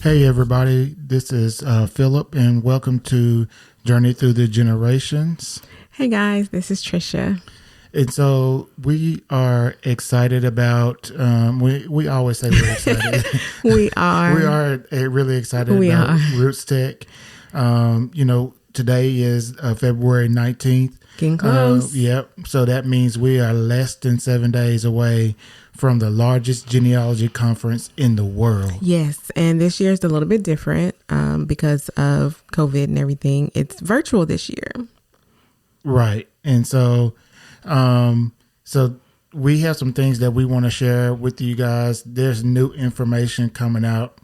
Hey everybody, this is Philip and welcome to Journey Through the Generations. Hey guys, this is Trisha. And so we are excited about, we always say we're excited. We are. We are really excited about RootsTech. Today is February 19th. Getting close. Yep. So that means we are less than 7 days away from the largest genealogy conference in the world. Yes. And this year is a little bit different because of COVID and everything. It's virtual this year. Right. And so we have some things that we want to share with you guys. There's new information coming out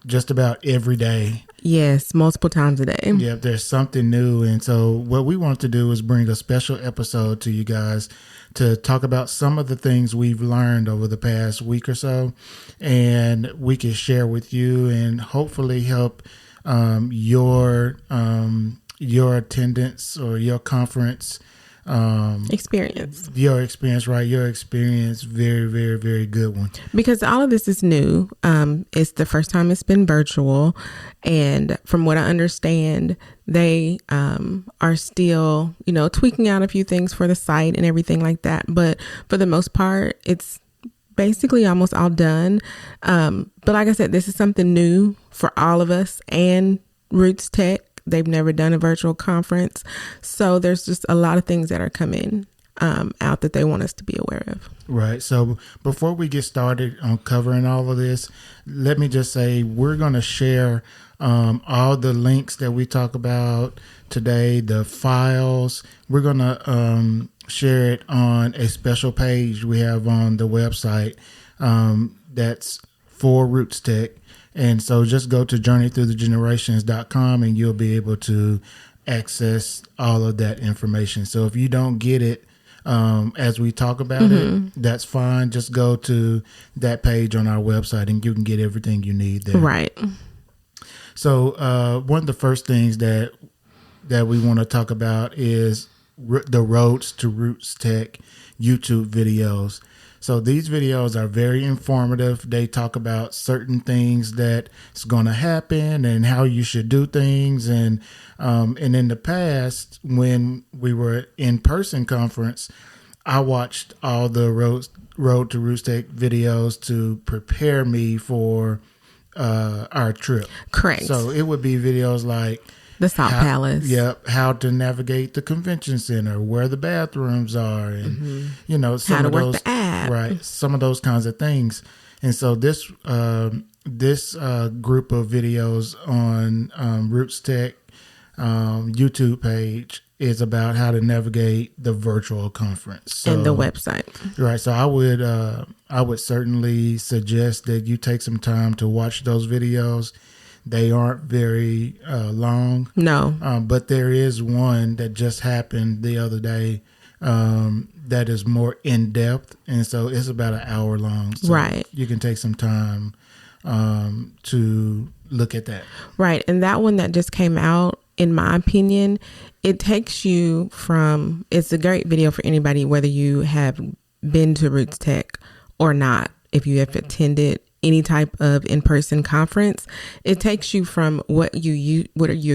just about every day. Yes, multiple times a day. Yeah, there's something new. And so what we want to do is bring a special episode to you guys to talk about some of the things we've learned over the past week or so, and we can share with you and hopefully help your attendance or your conference experience. Your experience, right? Your experience, very, very, very good one. Because all of this is new. It's the first time it's been virtual. And from what I understand, they are still, tweaking out a few things for the site and everything like that. But for the most part, it's basically almost all done. But like I said, this is something new for all of us and RootsTech. They've never done a virtual conference. So there's just a lot of things that are coming out that they want us to be aware of. Right. So before we get started on covering all of this, let me just say we're going to share all the links that we talk about today, the files. We're going to share it on a special page we have on the website that's for RootsTech. And so just go to journeythroughthegenerations.com and you'll be able to access all of that information. So if you don't get it as we talk about it, that's fine. Just go to that page on our website and you can get everything you need there. Right. So one of the first things that we want to talk about is the Roads to RootsTech YouTube videos. So these videos are very informative. They talk about certain things that's going to happen and how you should do things. And in the past, when we were in-person conference, I watched all the Road to RootsTech videos to prepare me for our trip. Correct. So it would be videos like the Salt Palace. Yep. How to navigate the convention center, where the bathrooms are, and some how to of work those, the app. right? Some of those kinds of things. And so this group of videos on RootsTech YouTube page is about how to navigate the virtual conference And the website. Right. So I would certainly suggest that you take some time to watch those videos. They aren't very long. No. But there is one that just happened the other day that is more in-depth. And so it's about an hour long. So right. You can take some time to look at that. Right. And that one that just came out, in my opinion, it takes you from, it's a great video for anybody, whether you have been to RootsTech or not, if you have attended any type of in-person conference. It takes you from what you're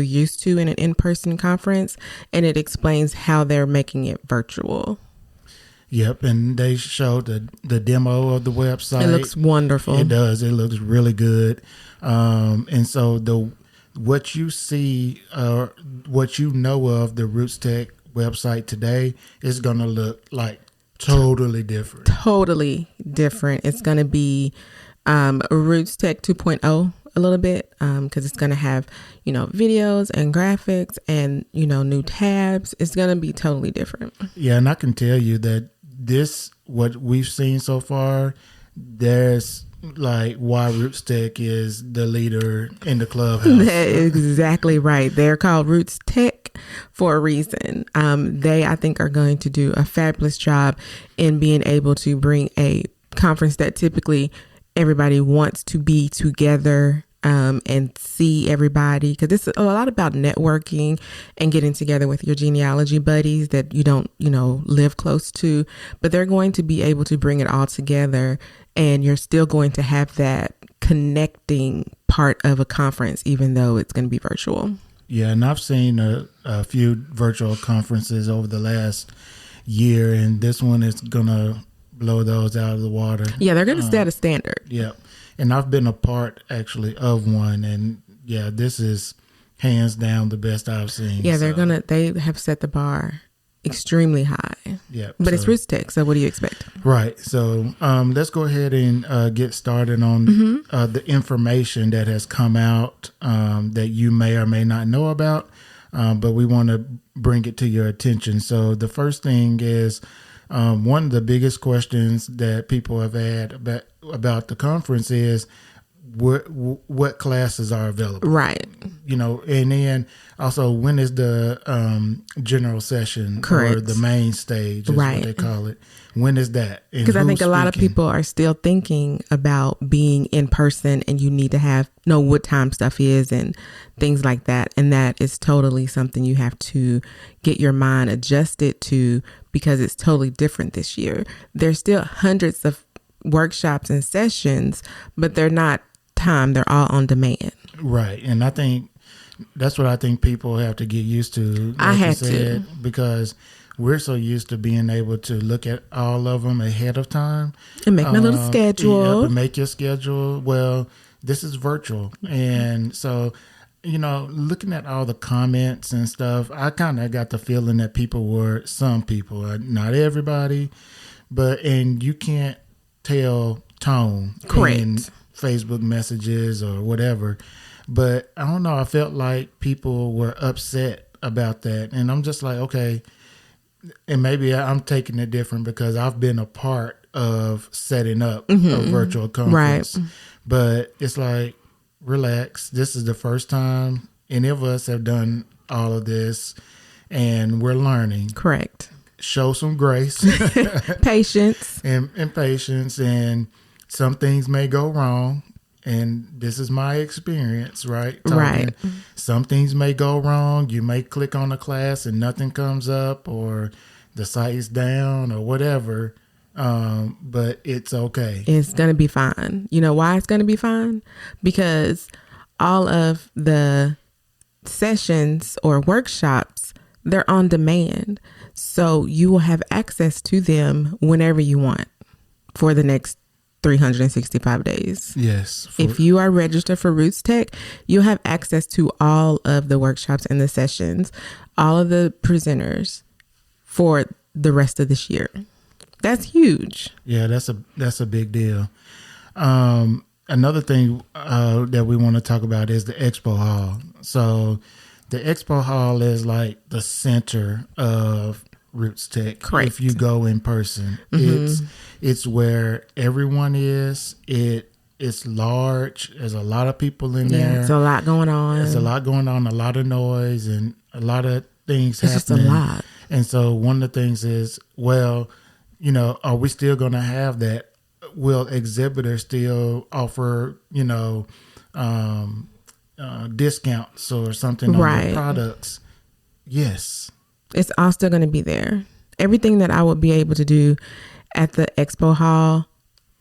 used to in an in-person conference, and it explains how they're making it virtual. Yep, and they showed the demo of the website. It looks wonderful. It does. It looks really good. And so what you see, what you know of the RootsTech website today is going to look like totally different. Totally different. It's going to be RootsTech 2.0 a little bit because it's going to have, videos and graphics and, new tabs. It's going to be totally different. Yeah, and I can tell you that what we've seen so far, there's like why RootsTech is the leader in the clubhouse. That is exactly right. They're called RootsTech for a reason. They, I think, are going to do a fabulous job in being able to bring a conference that typically everybody wants to be together and see everybody, because it's a lot about networking and getting together with your genealogy buddies that you don't, live close to, but they're going to be able to bring it all together, and you're still going to have that connecting part of a conference, even though it's going to be virtual. Yeah, and I've seen a few virtual conferences over the last year, and this one is going to blow those out of the water. Yeah, they're going to set a standard. Yeah. And I've been a part, actually, of one. And, yeah, this is hands down the best I've seen. Yeah, they have set the bar extremely high. Yeah. But it's RootsTech, so what do you expect? Right. So let's go ahead and get started on the information that has come out that you may or may not know about, but we want to bring it to your attention. So the first thing is one of the biggest questions that people have had about the conference is what classes are available, right? And then also, when is the general session, correct, or the main stage, is right, what they call it? When is that? Because I think a lot of people are still thinking about being in person, and you need to know what time stuff is and things like that. And that is totally something you have to get your mind adjusted to, because it's totally different this year. There's still hundreds of workshops and sessions, but they're not timed. They're all on demand. Right. And I think that's what I think people have to get used to. Like I had to. Because we're so used to being able to look at all of them ahead of time. And make my little schedule. Yeah, and make your schedule. Well, this is virtual. And so, looking at all the comments and stuff, I kind of got the feeling that some people, not everybody, and you can't tell tone correct, in Facebook messages or whatever. But I don't know, I felt like people were upset about that. And I'm just like, okay, and maybe I'm taking it different because I've been a part of setting up a virtual conference. Right. But it's like, relax. This is the first time any of us have done all of this, and we're learning. Correct. Show some grace. Patience. And patience. And some things may go wrong. And this is my experience, right? Right. Some things may go wrong. You may click on a class and nothing comes up, or the site is down, or whatever. But it's okay. It's going to be fine. You know why it's going to be fine? Because all of the sessions or workshops, they're on demand. So you will have access to them whenever you want for the next 365 days. Yes. If you are registered for RootsTech, you'll have access to all of the workshops and the sessions, all of the presenters for the rest of this year. That's huge. Yeah, that's a big deal. Another thing that we want to talk about is the expo hall. So the expo hall is like the center of RootsTech. Correct. If you go in person, it's where everyone is. It's large. There's a lot of people in there. There's a lot going on. There's a lot going on, a lot of noise, and a lot of things happening. It's just a lot. And so one of the things is, well, are we still going to have that? Will exhibitors still offer, discounts or something on their products? Yes. It's all still going to be there. Everything that I would be able to do at the expo hall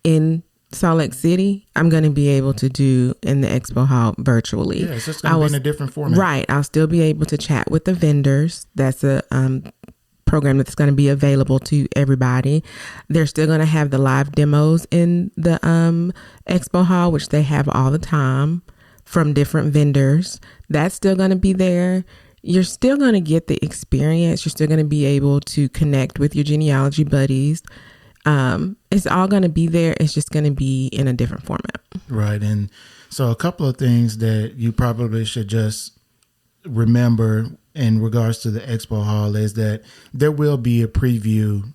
in Salt Lake City, I'm going to be able to do in the expo hall virtually. Yeah, it's just going to be in a different format. Right. I'll still be able to chat with the vendors. That's a program that's going to be available to everybody. They're still going to have the live demos in the expo hall, which they have all the time from different vendors. That's still going to be there. You're still going to get the experience. You're still going to be able to connect with your genealogy buddies. It's all going to be there. It's just going to be in a different format. Right. And so a couple of things that you probably should just remember in regards to the expo hall is that there will be a preview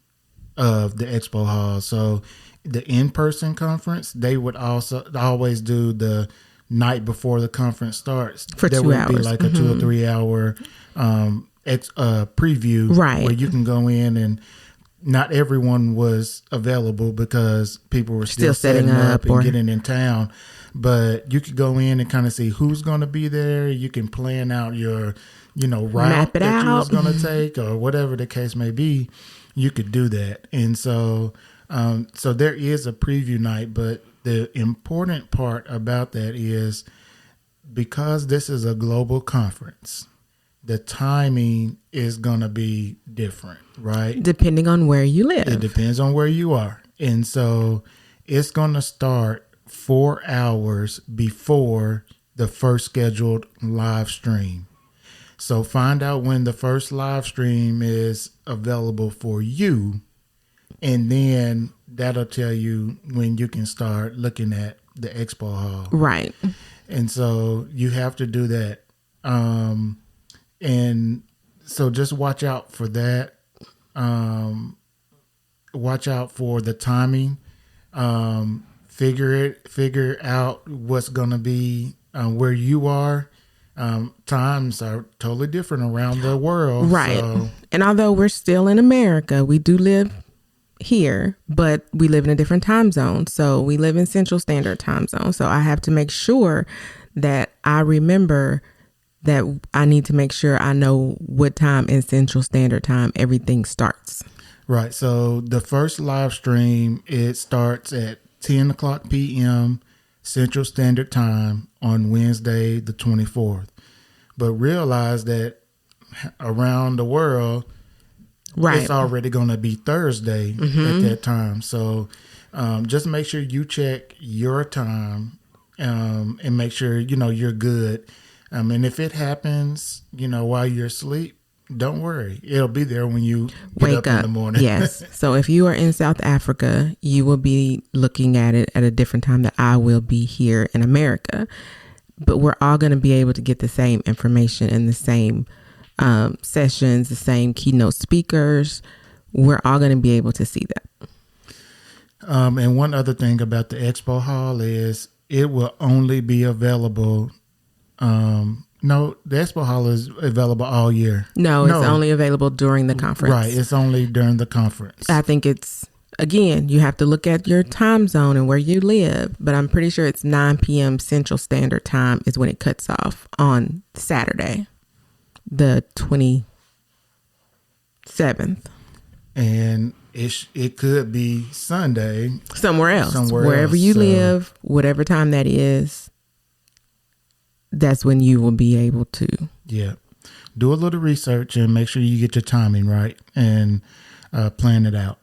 of the expo hall. So the in-person conference, they would also always do the night before the conference starts. For there 2 would hours. be like a 2 or 3 hour preview, right, where you can go in and not everyone was available because people were still setting up and getting in town. But you could go in and kind of see who's going to be there. You can plan out your, route that you was going to take or whatever the case may be. You could do that. And so there is a preview night, but the important part about that is because this is a global conference, the timing is going to be different, right? Depending on where you live. It depends on where you are. And so it's going to start 4 hours before the first scheduled live stream. So find out when the first live stream is available for you, and then that'll tell you when you can start looking at the expo hall. Right. And so you have to do that. And so just watch out for that. Watch out for the timing. Figure out what's going to be where you are. Times are totally different around the world. Right. So. And although we're still in America, we do live here, but we live in a different time zone. So we live in Central Standard Time Zone. So I have to make sure that I remember that I need to make sure I know what time in Central Standard Time everything starts. Right. So the first live stream, it starts at 10 o'clock p.m. Central Standard Time on Wednesday, the 24th. But realize that around the world, right, it's already going to be Thursday at that time. So just make sure you check your time and make sure, you're good. And if it happens, while you're asleep, don't worry. It'll be there when you wake up in the morning. Yes. So if you are in South Africa, you will be looking at it at a different time that I will be here in America. But we're all going to be able to get the same information and the same sessions, the same keynote speakers. We're all going to be able to see that. And one other thing about the expo hall is it will only be available. No, the expo hall is available all year. No, it's only available during the conference. Right. It's only during the conference. I think again, you have to look at your time zone and where you live, but I'm pretty sure it's 9 p.m. Central Standard Time is when it cuts off on Saturday, the 27th. And it could be Sunday. Somewhere else. Wherever you live, whatever time that is. That's when you will be able to. Yeah. Do a little research and make sure you get your timing right and plan it out.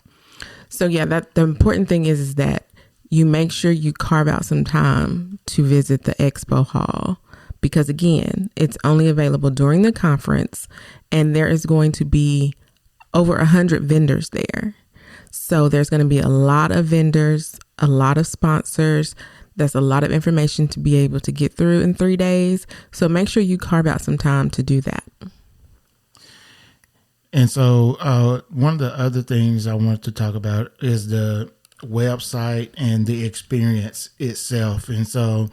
So, the important thing is that you make sure you carve out some time to visit the expo hall because, again, it's only available during the conference and there is going to be over 100 vendors there. So there's going to be a lot of vendors, a lot of sponsors. That's a lot of information to be able to get through in 3 days. So make sure you carve out some time to do that. And so one of the other things I wanted to talk about is the website and the experience itself. And so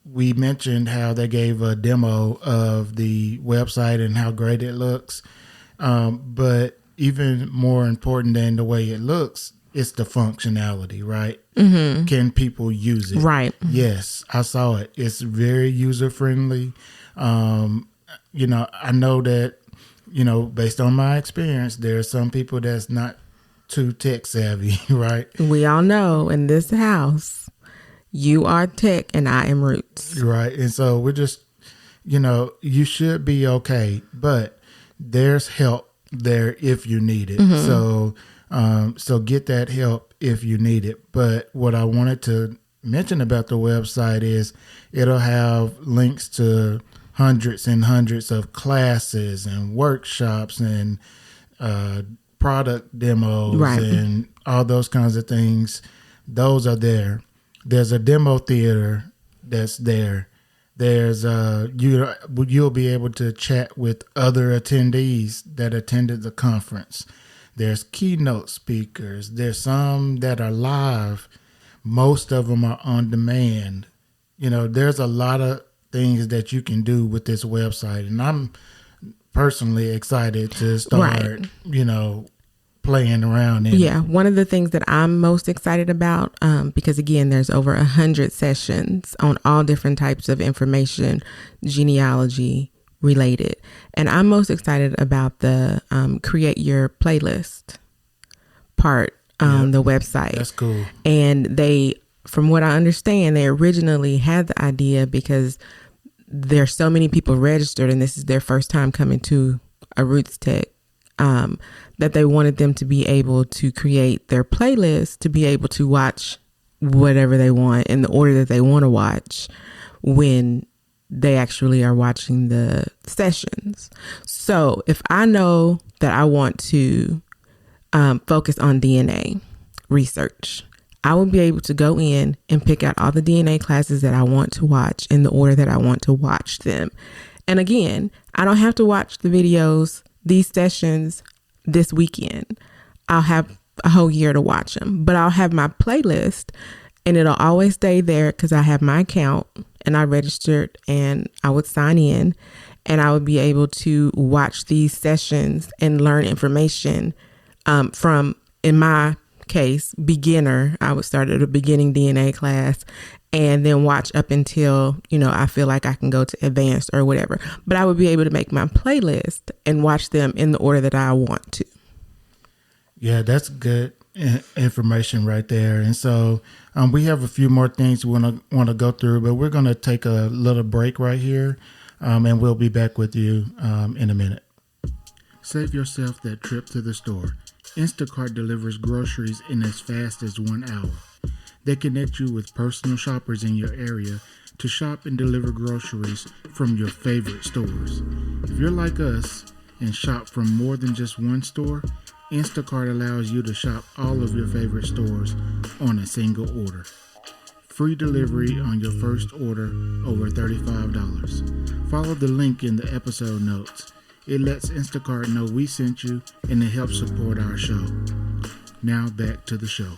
we mentioned how they gave a demo of the website and how great it looks. But even more important than the way it looks, it's the functionality, right? Mm-hmm. Can people use it? Right. Yes, I saw it. It's very user friendly. I know that, based on my experience, there are some people that's not too tech savvy, right? We all know in this house, you are tech and I am roots. Right. And so we're just, you should be okay, but there's help there if you need it. Mm-hmm. So get that help if you need it. But what I wanted to mention about the website is it'll have links to hundreds and hundreds of classes and workshops and product demos, right, and all those kinds of things. Those are there. There's a demo theater that's there. There's you'll be able to chat with other attendees that attended the conference. There's keynote speakers. There's some that are live. Most of them are on demand. There's a lot of things that you can do with this website. And I'm personally excited to start, right, playing around in Yeah, one of the things that I'm most excited about, because again, there's over 100 sessions on all different types of information, genealogy related. And I'm most excited about the create your playlist part on the website. That's cool. And they, from what I understand, they originally had the idea because there's so many people registered and this is their first time coming to a RootsTech, that they wanted them to be able to create their playlist to be able to watch whatever they want in the order that they want to watch when they actually are watching the sessions. So if I know that I want to focus on DNA research, I will be able to go in and pick out all the DNA classes that I want to watch in the order that I want to watch them. And again, I don't have to watch the videos, these sessions this weekend. I'll have a whole year to watch them, but I'll have my playlist and it'll always stay there because I have my account and I registered and I would sign in and I would be able to watch these sessions and learn information from, in my case, beginner. I would start at a beginning DNA class and then watch up until, I feel like I can go to advanced or whatever. But I would be able to make my playlist and watch them in the order that I want to. Yeah, that's good information right there. And so we have a few more things we want to go through, but we're going to take a little break right here, and we'll be back with you in a minute. Save yourself that trip to the store. Instacart delivers groceries in as fast as 1 hour. They connect you with personal shoppers in your area to shop and deliver groceries from your favorite stores. If you're like us and shop from more than just one store, Instacart allows you to shop all of your favorite stores on a single order. Free delivery on your first order over $35. Follow the link in the episode notes. It lets Instacart know we sent you and it helps support our show. Now back to the show.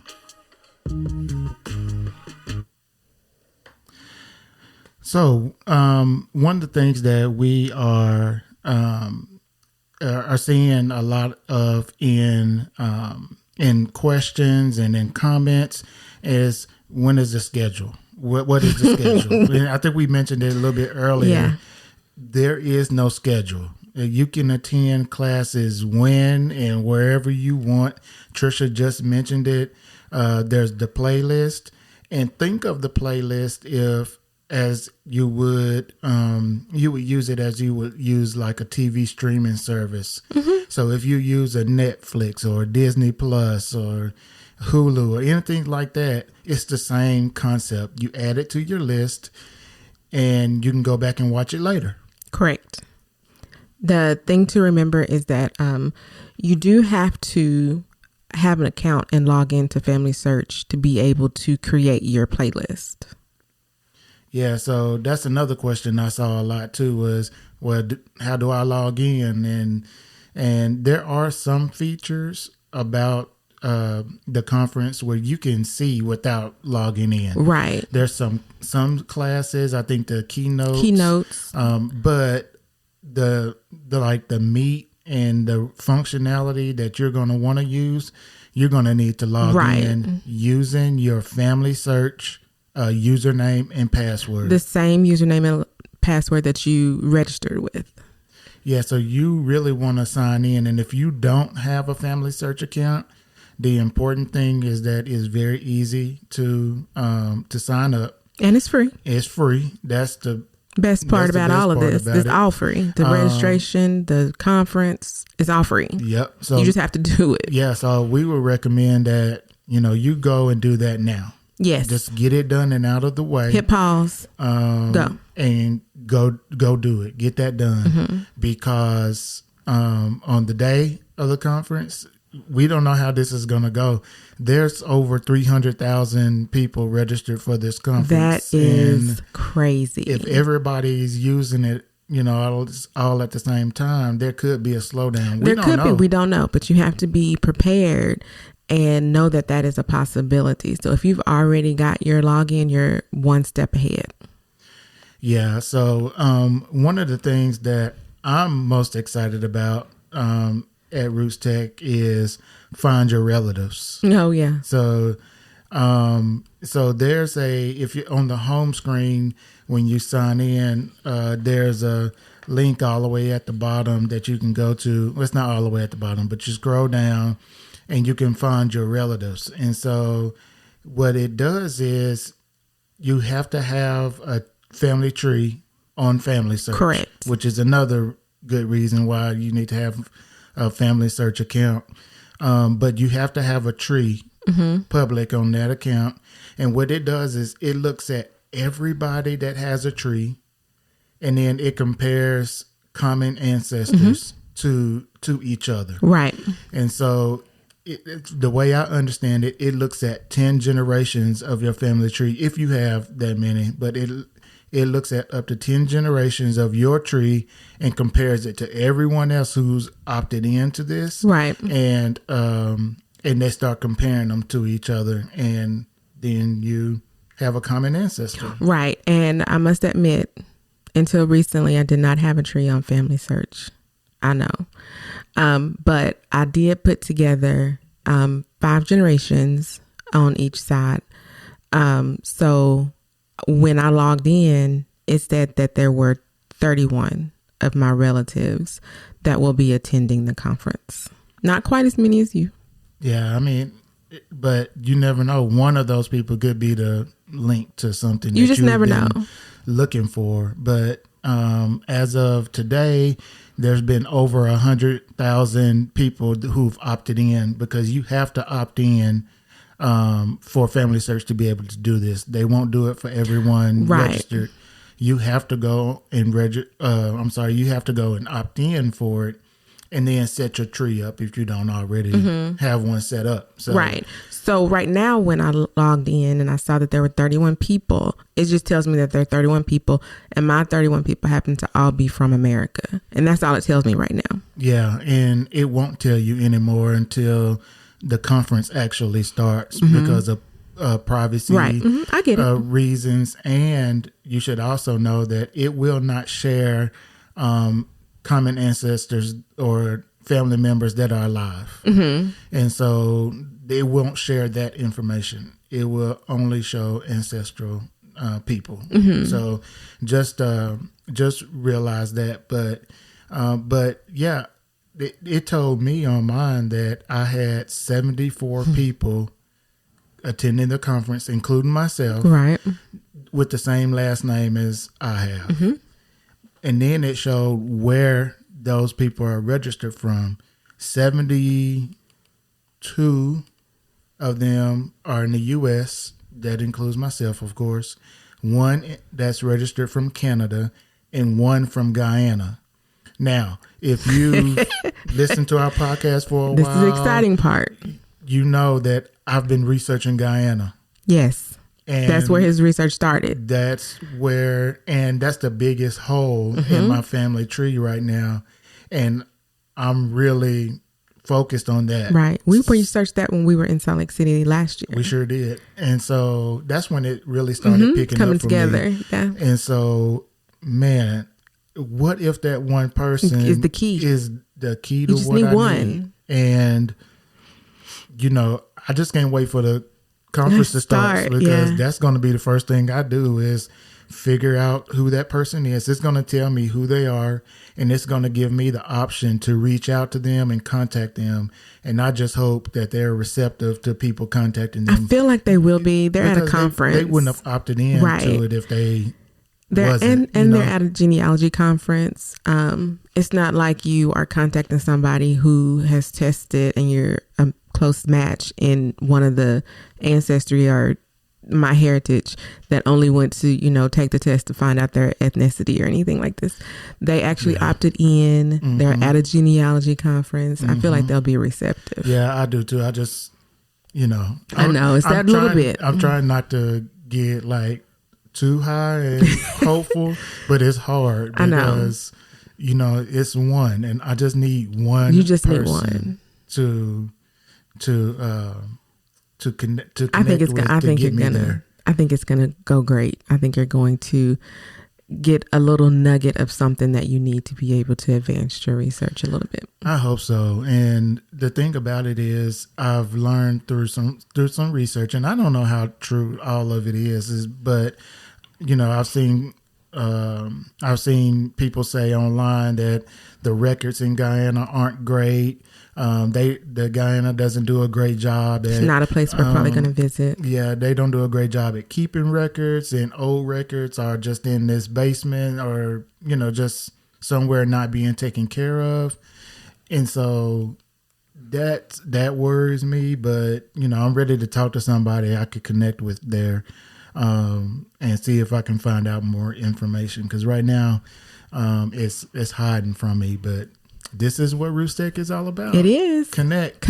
So, one of the things that we are seeing a lot of in questions and in comments is, when is the schedule? What is the schedule? I think we mentioned it a little bit earlier. Yeah. There is no schedule. You can attend classes when and wherever you want. Trisha just mentioned it. There's the playlist, and think of the playlist as you would use it as you would use like a TV streaming service. Mm-hmm. So if you use a Netflix or Disney Plus or Hulu or anything like that, it's the same concept. You add it to your list and you can go back and watch it later. Correct. The thing to remember is that you do have to have an account and log into Family Search to be able to create your playlist. Yeah, so that's another question I saw a lot too was, well, how do I log in? And there are some features about the conference where you can see without logging in. Right. There's some classes, I think the keynotes, but the meat and the functionality that you're going to want to use, you're going to need to log in using your Family Search username and password. The same username and password that you registered with. Yeah, so you really want to sign in. And if you don't have a Family Search account, the important thing is that it's very easy to sign up. And it's free. It's free. That's the best part about all of this. It's all free. The registration, the conference, it's all free. Yep. So you just have to do it. Yeah. So we would recommend that, you go and do that now. Yes. Just get it done and out of the way. Hit pause. Go. And go do it. Get that done. Because on the day of the conference, we don't know how this is going to go. There's over 300,000 people registered for this conference. That is crazy. If everybody's using it, all at the same time, there could be a slowdown. We don't know, but you have to be prepared and know that is a possibility. So if you've already got your login, you're one step ahead. Yeah. So one of the things that I'm most excited about, at RootsTech is find your relatives. Oh yeah. So there's if you're on the home screen when you sign in, there's a link all the way at the bottom that you can go to. Well, it's not all the way at the bottom, but you scroll down and you can find your relatives. And so what it does is you have to have a family tree on Family Search. Correct. Which is another good reason why you need to have a Family Search account. But you have to have a tree public on that account. And what it does is it looks at everybody that has a tree, and then it compares common ancestors to each other. Right. And so the way I understand it, it looks at 10 generations of your family tree, if you have that many, but it looks at up to 10 generations of your tree and compares it to everyone else who's opted into this. Right. And they start comparing them to each other, and then you have a common ancestor. Right. And I must admit, until recently, I did not have a tree on Family Search. I know. But I did put together 5 generations on each side. So when I logged in, it said that there were 31 of my relatives that will be attending the conference. Not quite as many as you. Yeah, I mean, but you never know. One of those people could be the link to something you that just you've never been know looking for. But as of today, there's been over 100,000 people who've opted in, because you have to opt in for Family Search to be able to do this. They won't do it for everyone registered. You have to go and you have to go and opt in for it, and then set your tree up if you don't already have one set up. So, right. So right now, when I logged in and I saw that there were 31 people, it just tells me that there are 31 people, and my 31 people happen to all be from America. And that's all it tells me right now. Yeah. And it won't tell you anymore until the conference actually starts because of privacy I get it. Reasons. And you should also know that it will not share common ancestors or family members that are alive. And so they won't share that information. It will only show ancestral people. So just realize that. But yeah, it told me on mine that I had 74 people attending the conference, including myself, right, with the same last name as I have. And then it showed where those people are registered from. 72 of them are in the U.S. That includes myself, of course. 1 that's registered from Canada, and 1 from Guyana. Now, if you listen to our podcast for a while, this is the exciting part. You know that I've been researching Guyana. Yes. And that's where his research started. That's the biggest hole in my family tree right now. And I'm really focused on that. Right. We researched that when we were in Salt Lake City last year. We sure did. And so that's when it really started picking coming up for together. me. Yeah. And so, man, what if that one person is the key? Is the key to you just what need I one. need? And, I just can't wait for the conference to start, because that's going to be the first thing I do is figure out who that person is. It's going to tell me who they are, and it's going to give me the option to reach out to them and contact them, and not just hope that they're receptive to people contacting them. I feel like they will be. They're at a conference. They wouldn't have opted in to it if they wasn't. And they're at a genealogy conference. It's not like you are contacting somebody who has tested and you're a close match in one of the Ancestry or My Heritage that only went to, take the test to find out their ethnicity or anything like this. They actually opted in. They're at a genealogy conference. I feel like they'll be receptive. Yeah, I do too. I just, I know. It's that little bit. I'm trying not to get too high and hopeful, but it's hard because, it's one, and I just need one. You just person need one to connect. I think it's gonna go great. I think you're going to get a little nugget of something that you need to be able to advance your research a little bit. I hope so. And the thing about it is, I've learned through some research, and I don't know how true all of it is, but I've seen people say online that the records in Guyana aren't great. The Guyana doesn't do a great job. It's not a place we're probably going to visit. Yeah, they don't do a great job at keeping records, and old records are just in this basement or just somewhere not being taken care of. And so that worries me. But I'm ready to talk to somebody I could connect with there, and see if I can find out more information. Because right now, it's hiding from me. But this is what RootsTech is all about. It is. Connect.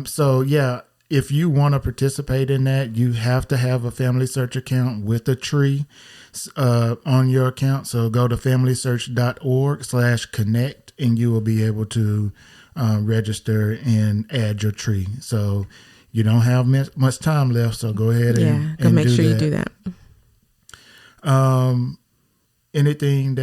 So yeah, if you want to participate in that, you have to have a Family Search account with a tree on your account. So go to familysearch.org/connect and you will be able to register and add your tree. So you don't have much time left. So go ahead and make sure you do that. Anything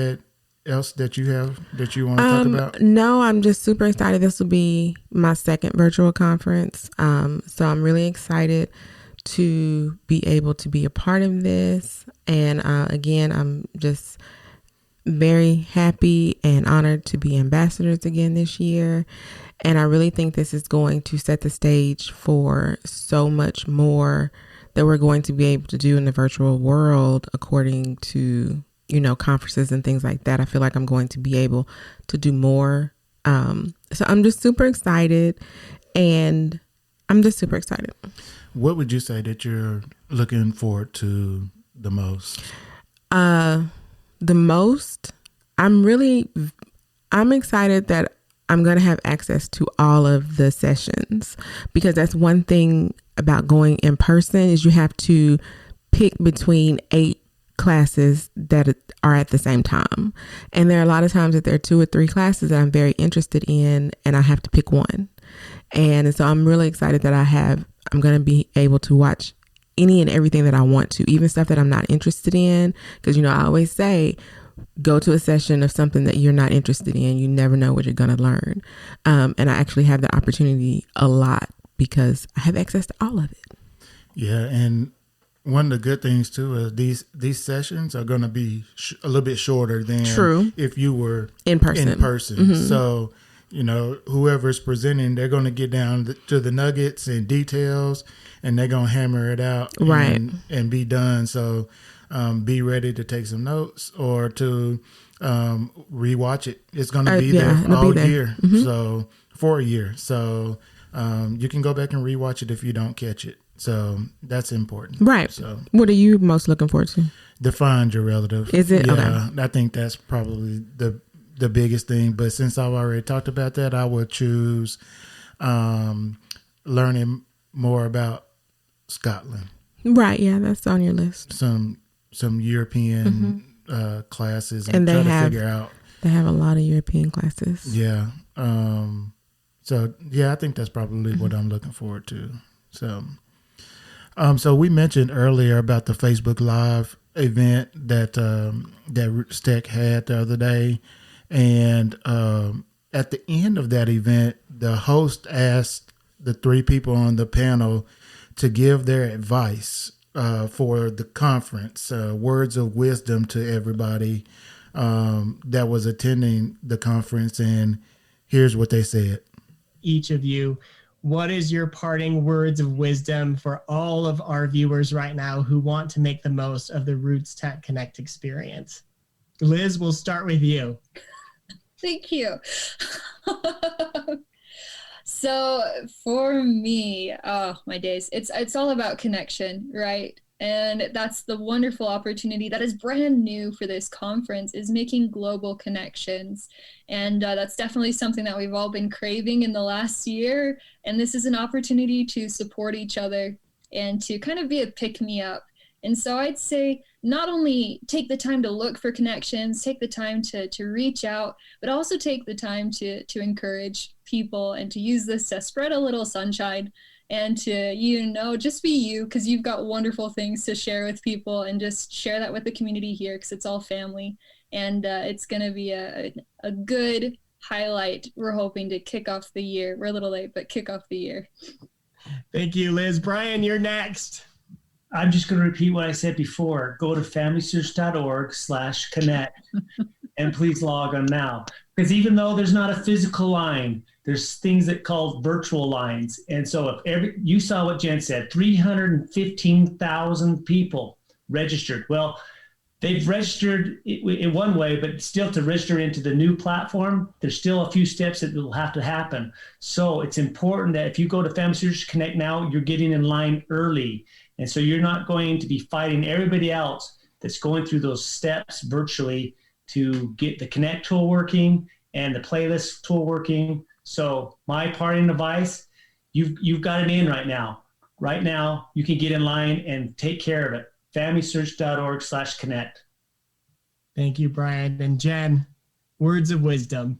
else that you have that you want to talk about? No, I'm just super excited. This will be my second virtual conference. So I'm really excited to be able to be a part of this. And again, I'm just very happy and honored to be ambassadors again this year. And I really think this is going to set the stage for so much more that we're going to be able to do in the virtual world according to conferences and things like that. I feel like I'm going to be able to do more. So I'm just super excited, and I'm just super excited. What would you say that you're looking forward to the most? The most, I'm excited that I'm going to have access to all of the sessions, because that's one thing about going in person is you have to pick between 8 classes that are at the same time. And there are a lot of times that there are 2 or 3 classes that I'm very interested in, and I have to pick one. And so I'm really excited that I'm going to be able to watch any and everything that I want to, even stuff that I'm not interested in. Because, I always say, go to a session of something that you're not interested in. You never know what you're going to learn. And I actually have the opportunity a lot because I have access to all of it. Yeah. And one of the good things too is these sessions are going to be a little bit shorter than if you were in person. Mm-hmm. So, whoever's presenting, they're going to get down to the nuggets and details, and they're going to hammer it out and be done. So be ready to take some notes or to rewatch it. It's going to be there all year. Mm-hmm. So for a year. So you can go back and rewatch it if you don't catch it. So that's important. Right. So what are you most looking forward to? Define your relative. Is it? Yeah, okay. I think that's probably the biggest thing. But since I've already talked about that, I would choose learning more about Scotland. Right. Yeah, that's on your list. Some European classes and try to figure out. They have a lot of European classes. Yeah. So yeah, I think that's probably what I'm looking forward to. So. So we mentioned earlier about the Facebook Live event that RootsTech had the other day, and at the end of that event, the host asked the 3 people on the panel to give their advice for the conference, words of wisdom to everybody that was attending the conference, and here's what they said. Each of you, what is your parting words of wisdom for all of our viewers right now who want to make the most of the RootsTech Connect experience? Liz, we'll start with you. Thank you. So for me, oh my days, it's all about connection, right? And that's the wonderful opportunity that is brand new for this conference, is making global connections. And that's definitely something that we've all been craving in the last year. And this is an opportunity to support each other and to kind of be a pick-me-up. And so I'd say not only take the time to look for connections, take the time to reach out, but also take the time to encourage people and to use this to spread a little sunshine and to, just be you, because you've got wonderful things to share with people, and just share that with the community here, because it's all family. And it's going to be a good highlight. We're hoping to kick off the year. We're a little late, but kick off the year. Thank you, Liz. Brian, you're next. I'm just going to repeat what I said before. Go to familysearch.org/connect and please log on now. Because even though there's not a physical line, there's things that called virtual lines. And so if you saw what Jen said, 315,000 people registered. Well, they've registered in one way, but still to register into the new platform, there's still a few steps that will have to happen. So it's important that if you go to Family Search Connect now, you're getting in line early. And so you're not going to be fighting everybody else that's going through those steps virtually to get the Connect tool working and the playlist tool working. So my parting advice, you've got it in right now. Right now, you can get in line and take care of it. FamilySearch.org/connect. Thank you, Brian. And Jen, words of wisdom.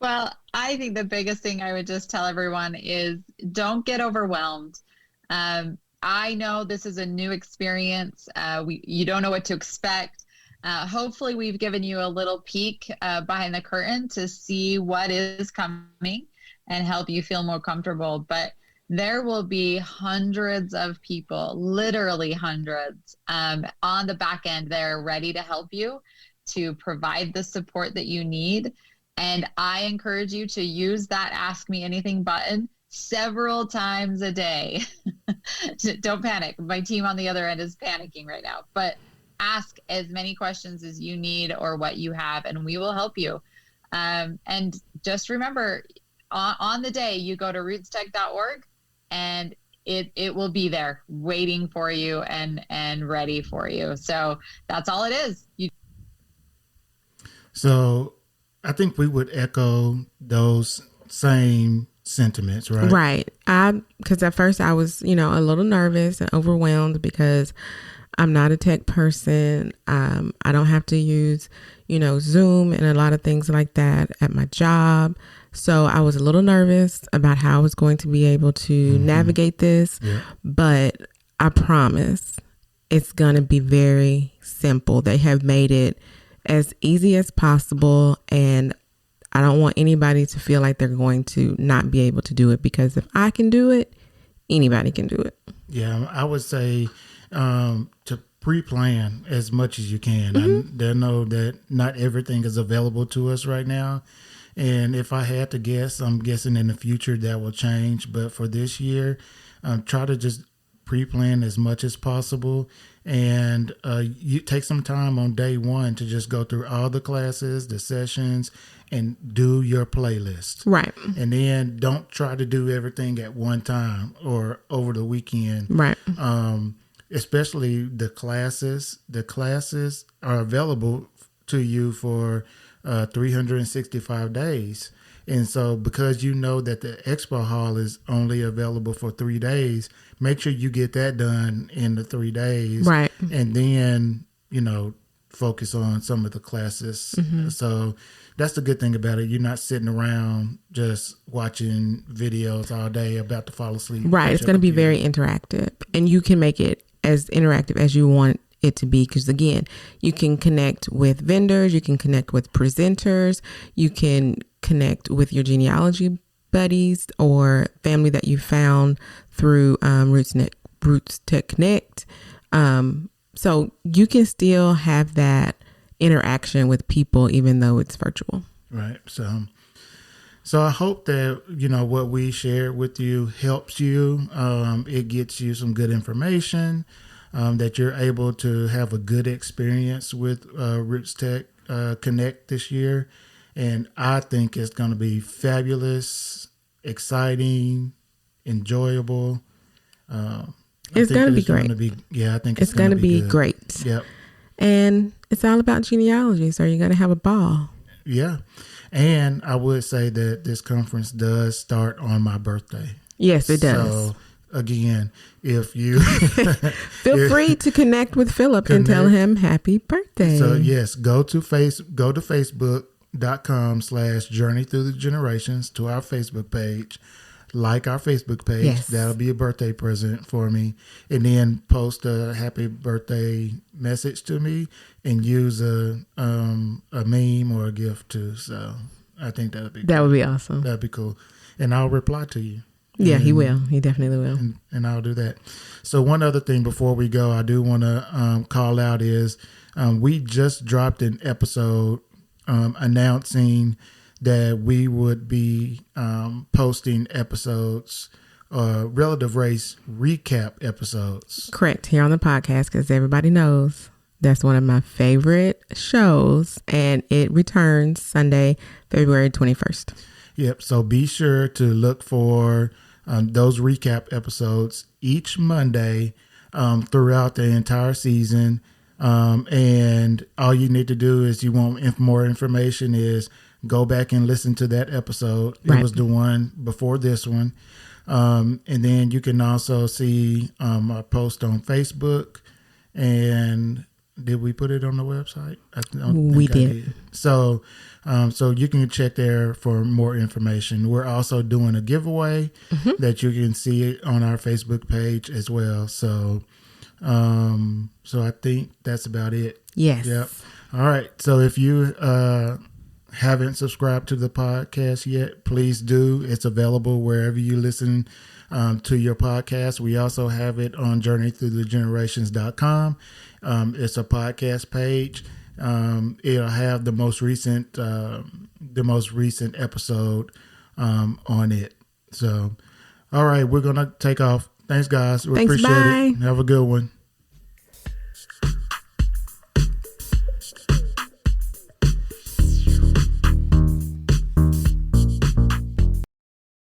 Well, I think the biggest thing I would just tell everyone is don't get overwhelmed. I know this is a new experience. You don't know what to expect. Hopefully we've given you a little peek behind the curtain to see what is coming and help you feel more comfortable. But there will be hundreds of people, literally hundreds, on the back end there ready to help you, to provide the support that you need. And I encourage you to use that Ask Me Anything button several times a day. Don't panic. My team on the other end is panicking right now. But ask as many questions as you need or what you have, and we will help you. And just remember, on the day, you go to rootstech.org, and it will be there waiting for you and ready for you. So that's all it is. So I think we would echo those same sentiments, right? Right. Because at first I was, a little nervous and overwhelmed because I'm not a tech person. I don't have to use, Zoom and a lot of things like that at my job. So I was a little nervous about how I was going to be able to navigate this. Yeah. But I promise it's going to be very simple. They have made it as easy as possible, and I don't want anybody to feel like they're going to not be able to do it, because if I can do it, anybody can do it. Yeah, I would say to pre-plan as much as you can. I know that not everything is available to us right now, and if I had to guess, I'm guessing in the future that will change. But for this year, try to just pre-plan as much as possible, and you take some time on day one to just go through all the classes, the sessions, and do your playlist. Right. And then don't try to do everything at one time or over the weekend. Right. Especially the classes. The classes are available to you for 365 days. And so because you know that the expo hall is only available for 3 days, make sure you get that done in the 3 days. Right. And then, focus on some of the classes. So that's the good thing about it. You're not sitting around just watching videos all day about to fall asleep. Right. It's going to be very interactive, and you can make it as interactive as you want it to be. Because again, you can connect with vendors, you can connect with presenters, you can connect with your genealogy buddies or family that you found through RootsTech Connect. So you can still have that interaction with people, even though it's virtual. Right. So I hope that, what we shared with you helps you. It gets you some good information, that you're able to have a good experience with RootsTech Connect this year. And I think it's going to be fabulous, exciting, enjoyable. It's going to be great. I think it's going to be great. Yep. And it's all about genealogy, so you're going to have a ball. Yeah. And I would say that this conference does start on my birthday. Yes, it does. So, again, if you... Feel free to connect with Philip and tell him happy birthday. So, yes, go to Facebook, facebook.com/journey through the generations to our Facebook page. Like our Facebook page. Yes. That'll be a birthday present for me. And then post a happy birthday message to me and use a meme or a gift too. So I think that would be awesome. That'd be cool. And I'll reply to you. Yeah, he will. He definitely will. And I'll do that. So one other thing before we go, I do want to call out is we just dropped an episode announcing that we would be posting episodes, relative race recap episodes. Correct. Here on the podcast, because everybody knows that's one of my favorite shows, and it returns Sunday, February 21st. Yep. So be sure to look for those recap episodes each Monday throughout the entire season. And all you need to do is you want more information is go back and listen to that episode. Right. It was the one before this one. And then you can also see our post on Facebook. And did we put it on the website? We did. So you can check there for more information. We're also doing a giveaway that you can see on our Facebook page as well. So I think that's about it. Yes. Yep. All right. So if you haven't subscribed to the podcast yet, please do. It's available wherever you listen to your podcast. We also have it on journeythroughthegenerations.com. It's a podcast page. It'll have the most recent episode on it. So, all right, we're gonna take off. Thanks, guys. We appreciate it. Have a good one.